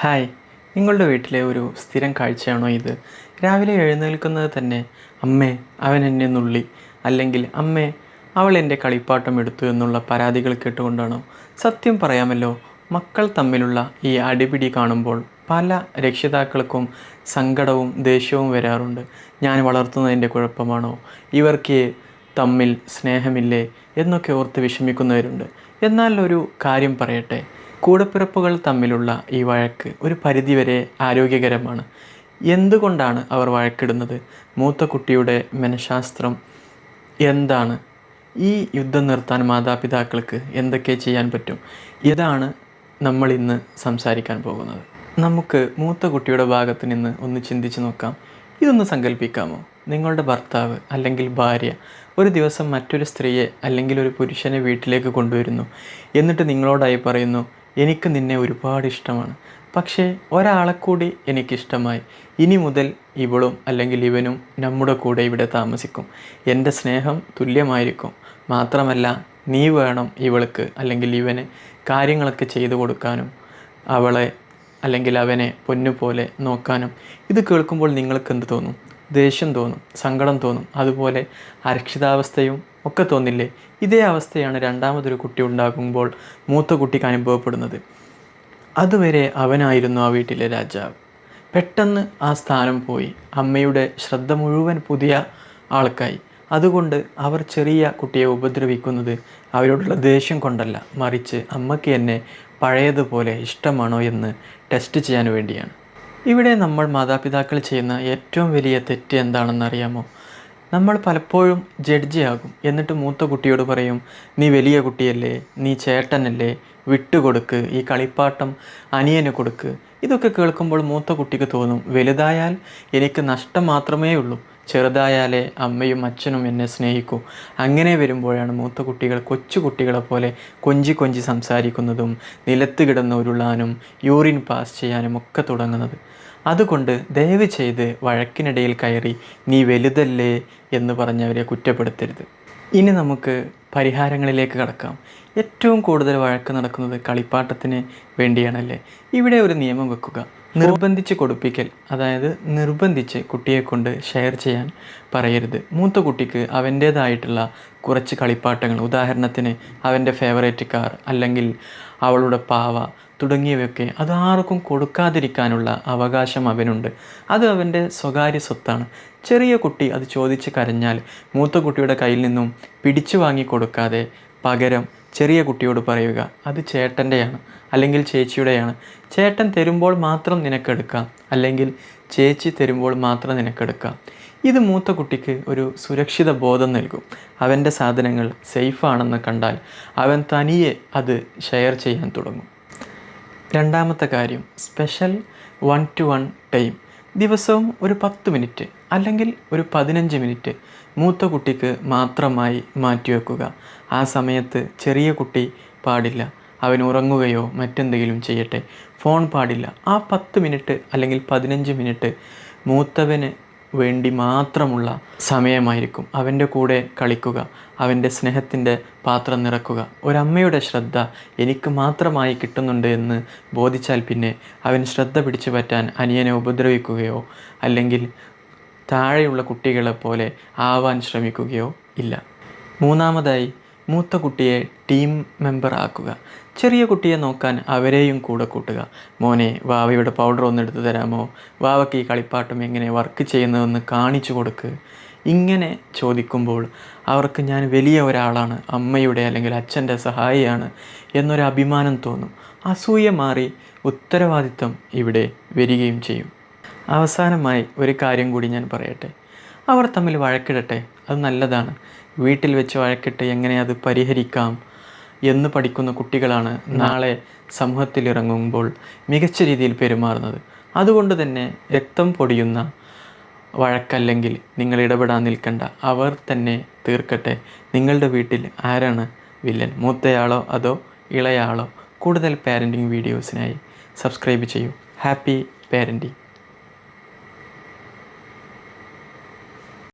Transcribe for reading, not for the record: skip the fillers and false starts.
Hi, നിങ്ങളുടെ വീട്ടിലെ ഒരു സ്ഥിരം കാഴ്ചയാണോ ഇത്? രാവിലെ എഴുന്നേൽക്കുന്നത് തന്നെ അമ്മേ അവൻ എന്നെ നുള്ളി, അല്ലെങ്കിൽ അമ്മേ അവൾ എൻ്റെ കളിപ്പാട്ടം എടുത്തു എന്നുള്ള പരാതികൾ കേട്ടുകൊണ്ടാണോ? സത്യം പറയാമല്ലോ, മക്കൾ തമ്മിലുള്ള ഈ അടിപിടി കാണുമ്പോൾ പല രക്ഷിതാക്കൾക്കും സങ്കടവും ദേഷ്യവും വരാറുണ്ട്. ഞാൻ വളർത്തുന്നതിൻ്റെ കുഴപ്പമാണോ, ഇവർക്ക് തമ്മിൽ സ്നേഹമില്ലേ എന്നൊക്കെ ഓർത്ത് വിഷമിക്കുന്നവരുണ്ട്. എന്നാൽ ഒരു കാര്യം പറയട്ടെ, കൂടപ്പിറപ്പുകൾ തമ്മിലുള്ള ഈ വഴക്ക് ഒരു പരിധിവരെ ആരോഗ്യകരമാണ്. എന്തുകൊണ്ടാണ് അവർ വഴക്കിടുന്നത്? മൂത്ത കുട്ടിയുടെ മനഃശാസ്ത്രം എന്താണ്? ഈ യുദ്ധം നിർത്താൻ മാതാപിതാക്കൾക്ക് എന്തൊക്കെ ചെയ്യാൻ പറ്റും? ഇതാണ് നമ്മൾ ഇന്ന് സംസാരിക്കാൻ പോകുന്നത്. നമുക്ക് മൂത്ത കുട്ടിയുടെ ഭാഗത്ത് നിന്ന് ഒന്ന് ചിന്തിച്ച് നോക്കാം. ഇതൊന്ന് സങ്കല്പിക്കാമോ? നിങ്ങളുടെ ഭർത്താവ് അല്ലെങ്കിൽ ഭാര്യ ഒരു ദിവസം മറ്റൊരു സ്ത്രീയെ അല്ലെങ്കിൽ ഒരു പുരുഷനെ വീട്ടിലേക്ക് കൊണ്ടുവരുന്നു. എന്നിട്ട് നിങ്ങളോടായി പറയുന്നു, എനിക്ക് നിന്നെ ഒരുപാട് ഇഷ്ടമാണ്, പക്ഷേ ഒരാളെ കൂടി എനിക്കിഷ്ടമായി. ഇനി മുതൽ ഇവളും അല്ലെങ്കിൽ ഇവനും നമ്മുടെ കൂടെ ഇവിടെ താമസിക്കും. എൻ്റെ സ്നേഹം തുല്യമായിരിക്കും. മാത്രമല്ല, നീ വേണം ഇവൾക്ക് അല്ലെങ്കിൽ ഇവന് കാര്യങ്ങളൊക്കെ ചെയ്തു കൊടുക്കാനും അവളെ അല്ലെങ്കിൽ അവനെ പൊന്നുപോലെ നോക്കാനും. ഇത് കേൾക്കുമ്പോൾ നിങ്ങൾക്ക് എന്ത് തോന്നും? ദേഷ്യം തോന്നും, സങ്കടം തോന്നും, അതുപോലെ അരക്ഷിതാവസ്ഥയും ഒക്കെ തോന്നില്ലേ? ഇതേ അവസ്ഥയാണ് രണ്ടാമതൊരു കുട്ടി ഉണ്ടാകുമ്പോൾ മൂത്ത കുട്ടിക്ക് അനുഭവപ്പെടുന്നത്. അതുവരെ അവനായിരുന്നു ആ വീട്ടിലെ രാജാവ്. പെട്ടെന്ന് ആ സ്ഥാനം പോയി. അമ്മയുടെ ശ്രദ്ധ മുഴുവൻ പുതിയ ആൾക്കായി. അതുകൊണ്ട് അവർ ചെറിയ കുട്ടിയെ ഉപദ്രവിക്കുന്നത് അവരോടുള്ള ദേഷ്യം കൊണ്ടല്ല, മറിച്ച് അമ്മയ്ക്ക് എന്നെ പഴയതുപോലെ ഇഷ്ടമാണോ എന്ന് ടെസ്റ്റ് ചെയ്യാൻ വേണ്ടിയാണ്. ഇവിടെ നമ്മൾ മാതാപിതാക്കൾ ചെയ്യുന്ന ഏറ്റവും വലിയ തെറ്റ് എന്താണെന്നറിയാമോ? നമ്മൾ പലപ്പോഴും ജഡ്ജിയാകും. എന്നിട്ട് മൂത്ത കുട്ടിയോട് പറയും, നീ വലിയ കുട്ടിയല്ലേ, നീ ചേട്ടനല്ലേ, വിട്ടുകൊടുക്ക്, ഈ കളിപ്പാട്ടം അനിയന് കൊടുക്ക്. ഇതൊക്കെ കേൾക്കുമ്പോൾ മൂത്ത കുട്ടിക്ക് തോന്നും, വലുതായാൽ എനിക്ക് നഷ്ടം മാത്രമേ ഉള്ളൂ, ചെറുതായാലേ അമ്മയും അച്ഛനും എന്നെ സ്നേഹിക്കൂ. അങ്ങനെ വരുമ്പോഴാണ് മൂത്ത കുട്ടികൾ കൊച്ചു കുട്ടികളെ പോലെ കൊഞ്ചി കൊഞ്ചി സംസാരിക്കുന്നതും നിലത്ത് കിടന്ന് ഉരുളാനും യൂറിൻ പാസ് ചെയ്യാനും ഒക്കെ തുടങ്ങുന്നത്. അതുകൊണ്ട് ദയവ് ചെയ്ത് വഴക്കിനിടയിൽ കയറി നീ വലുതല്ലേ എന്ന് പറഞ്ഞവരെ കുറ്റപ്പെടുത്തരുത്. ഇനി നമുക്ക് പരിഹാരങ്ങളിലേക്ക് കടക്കാം. ഏറ്റവും കൂടുതൽ വഴക്ക് നടക്കുന്നത് കളിപ്പാട്ടത്തിന് വേണ്ടിയാണല്ലേ? ഇവിടെ ഒരു നിയമം വെക്കുക. നിർബന്ധിച്ച് കൊടുപ്പിക്കൽ, അതായത് നിർബന്ധിച്ച് കുട്ടിയെ കൊണ്ട് ഷെയർ ചെയ്യാൻ പറയരുത്. മൂത്ത കുട്ടിക്ക് അവൻ്റേതായിട്ടുള്ള കുറച്ച് കളിപ്പാട്ടങ്ങൾ, ഉദാഹരണത്തിന് അവൻ്റെ ഫേവറേറ്റ് കാർ അല്ലെങ്കിൽ അവളുടെ പാവ തുടങ്ങിയവയൊക്കെ അതാർക്കും കൊടുക്കാതിരിക്കാനുള്ള അവകാശം അവനുണ്ട്. അത് അവൻ്റെ സ്വകാര്യ സ്വത്താണ്. ചെറിയ കുട്ടി അത് ചോദിച്ച് കരഞ്ഞാൽ മൂത്ത കുട്ടിയുടെ കയ്യിൽ നിന്നും പിടിച്ചു വാങ്ങി കൊടുക്കാതെ പകരം ചെറിയ കുട്ടിയോട് പറയുക, അത് ചേട്ടൻ്റെയാണ് അല്ലെങ്കിൽ ചേച്ചിയുടെയാണ്. ചേട്ടൻ തരുമ്പോൾ മാത്രം നിനക്കെടുക്കാം, അല്ലെങ്കിൽ ചേച്ചി തരുമ്പോൾ മാത്രം നിനക്കെടുക്കാം. ഇത് മൂത്ത കുട്ടിക്ക് ഒരു സുരക്ഷിത ബോധം നൽകും. അവൻ്റെ സാധനങ്ങൾ സേഫാണെന്ന് കണ്ടാൽ അവൻ തനിയെ അത് ഷെയർ ചെയ്യാൻ തുടങ്ങും. രണ്ടാമത്തെ കാര്യം, സ്പെഷ്യൽ 1-to-1 ടൈം. ദിവസവും ഒരു 10 മിനിറ്റ് അല്ലെങ്കിൽ ഒരു 15 മിനിറ്റ് മൂത്ത കുട്ടിക്ക് മാത്രമായി മാറ്റിവെക്കുക. ആ സമയത്ത് ചെറിയ കുട്ടി പാടില്ല, അവൻ ഉറങ്ങുകയോ മറ്റെന്തെങ്കിലും ചെയ്യട്ടെ. ഫോൺ പാടില്ല. ആ 10 മിനിറ്റ് അല്ലെങ്കിൽ 15 മിനിറ്റ് മൂത്തവന് വേണ്ടി മാത്രമുള്ള സമയമായിരിക്കും. അവൻ്റെ കൂടെ കളിക്കുക, അവൻ്റെ സ്നേഹത്തിൻ്റെ പാത്രം നിറക്കുക. ഒരമ്മയുടെ ശ്രദ്ധ എനിക്ക് മാത്രമായി കിട്ടുന്നുണ്ട് എന്ന് ബോധിച്ചാൽ പിന്നെ അവൻ ശ്രദ്ധ പിടിച്ചു പറ്റാൻ അനിയനെ ഉപദ്രവിക്കുകയോ അല്ലെങ്കിൽ താഴെയുള്ള കുട്ടികളെപ്പോലെ ആവാൻ ശ്രമിക്കുകയോ ഇല്ല. മൂന്നാമതായി, മൂത്ത കുട്ടിയെ ടീം മെമ്പർ ആക്കുക. ചെറിയ കുട്ടിയെ നോക്കാൻ അവരെയും കൂടെ കൂട്ടുക. മോനെ, വാവയുടെ പൗഡർ ഒന്ന് എടുത്തു തരാമോ, വാവയ്ക്ക് ഈ കളിപ്പാട്ടം എങ്ങനെ വർക്ക് ചെയ്യുന്നതെന്ന് കാണിച്ചു കൊടുക്ക്. ഇങ്ങനെ ചോദിക്കുമ്പോൾ അവർക്ക് ഞാൻ വലിയ ഒരാളാണ്, അമ്മയുടെ അല്ലെങ്കിൽ അച്ഛൻ്റെ സഹായിയാണ് എന്നൊരു അഭിമാനം തോന്നും. അസൂയ മാറി ഉത്തരവാദിത്വം ഇവിടെ വരികയും ചെയ്യും. അവസാനമായി ഒരു കാര്യം കൂടി ഞാൻ പറയട്ടെ. അവർ തമ്മിൽ വഴക്കിടട്ടെ, അത് നല്ലതാണ്. വീട്ടിൽ വെച്ച് വഴക്കിട്ട് എങ്ങനെ അത് പരിഹരിക്കാം എന്ന് പഠിക്കുന്ന കുട്ടികളാണ് നാളെ സമൂഹത്തിലിറങ്ങുമ്പോൾ മികച്ച രീതിയിൽ പെരുമാറുന്നത്. അതുകൊണ്ട് തന്നെ രക്തം പൊടിയുന്ന വഴക്കല്ലെങ്കിൽ നിങ്ങൾ ഇടപെടാൻ നിൽക്കണ്ട, അവർ തന്നെ തീർക്കട്ടെ. നിങ്ങളുടെ വീട്ടിൽ ആരാണ് വില്ലൻ, മൂത്തയാളോ അതോ ഇളയാളോ? കൂടുതൽ പാരൻറ്റിങ് വീഡിയോസിനായി സബ്സ്ക്രൈബ് ചെയ്യൂ. Happy parenting.